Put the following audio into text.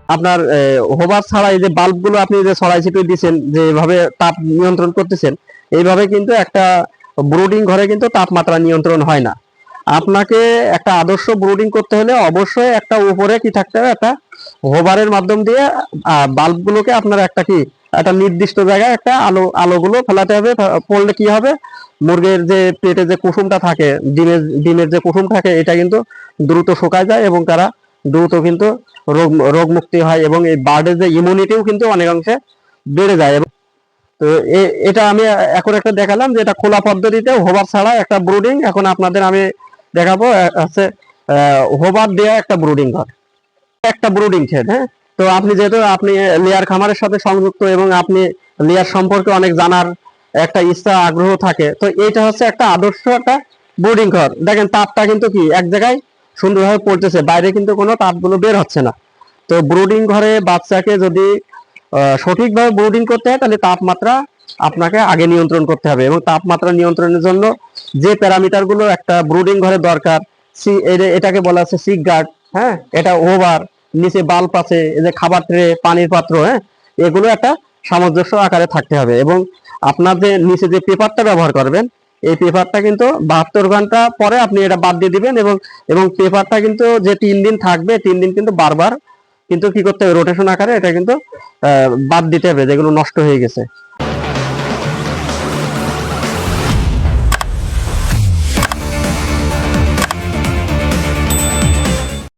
আপনার হোবার ছাড়া এই যে বাল্বগুলো আপনি যে ছড়াই ছিটিয়ে দিচ্ছেন, যেভাবে তাপ নিয়ন্ত্রণ করতেছেন, এইভাবে কিন্তু একটা ব্রুডিং ঘরে কিন্তু তাপমাত্রা নিয়ন্ত্রণ হয় না। আপনাকে একটা আদর্শ ব্রুডিং করতে হলে অবশ্যই একটা উপরে কি থাকতে হবে, একটা হোবারের মাধ্যম দিয়ে বাল্বগুলোকে আপনার একটা কি একটা নির্দিষ্ট জায়গায় একটা আলোগুলো ফেলাতে হবে। পড়লে কি হবে, মুরগির যে পেটে যে কুসুমটা থাকে, ডিমের ডিমের যে কুসুম থাকে, এটা কিন্তু দ্রুত শুকায় যায় এবং তারা দ্রুত কিন্তু রোগ রোগ মুক্তি হয় এবং এই বার্ডের যে ইমিউনিটিও কিন্তু অনেকাংশে বেড়ে যায়। এবং তো এটা আমি এখন একটা দেখালাম যে এটা খোলা পদ্ধতিতে হোবার ছাড়া একটা ব্রুডিং। এখন আপনাদের আমি দেখাবো হচ্ছে হোবার দেওয়া একটা ব্রুডিং ঘর, একটা ব্রুডিং শেড। হ্যাঁ, তো আপনি যেহেতু আপনি লেয়ার খামারের সাথে সংযুক্ত এবং আপনি লেয়ার সম্পর্কে অনেক জানার একটা ইচ্ছা আগ্রহ থাকে, তো এটা হচ্ছে একটা আদর্শ একটা ব্রুডিং ঘর। দেখেন তাপটা কিন্তু কি এক জায়গায় সুন্দরভাবে পড়তেছে, বাইরে কিন্তু কোনো তাপগুলো বের হচ্ছে না। তো ব্রুডিং ঘরে বাচ্চাকে যদি সঠিকভাবে ব্রুডিং করতে হয়, তাহলে তাপমাত্রা আপনাকে আগে নিয়ন্ত্রণ করতে হবে এবং তাপমাত্রা নিয়ন্ত্রণের জন্য যে প্যারামিটার গুলো একটা ব্রুডিং ঘরে দরকার, এটাকে বলা হচ্ছে সিক গার্ড। হ্যাঁ, এটা ওভার, নিচে বাল্ব আছে, এই যে খাবার ট্রে, পানির পাত্র, হ্যাঁ, এগুলো একটা সামঞ্জস্য আকারে থাকতে হবে। এবং আপনার যে নিচে যে পেপারটা ব্যবহার করবেন, এই পেপারটা কিন্তু 72 ঘন্টা পরে আপনি এটা বাদ দিয়ে দিবেন। এবং এবং পেপারটা কিন্তু যে 3 দিন থাকবে, 3 দিন কিন্তু বারবার কিন্তু কি করতে হবে, রোটেশন আকারে এটা কিন্তু বাদ দিতে হবে যেগুলো নষ্ট হয়ে গেছে।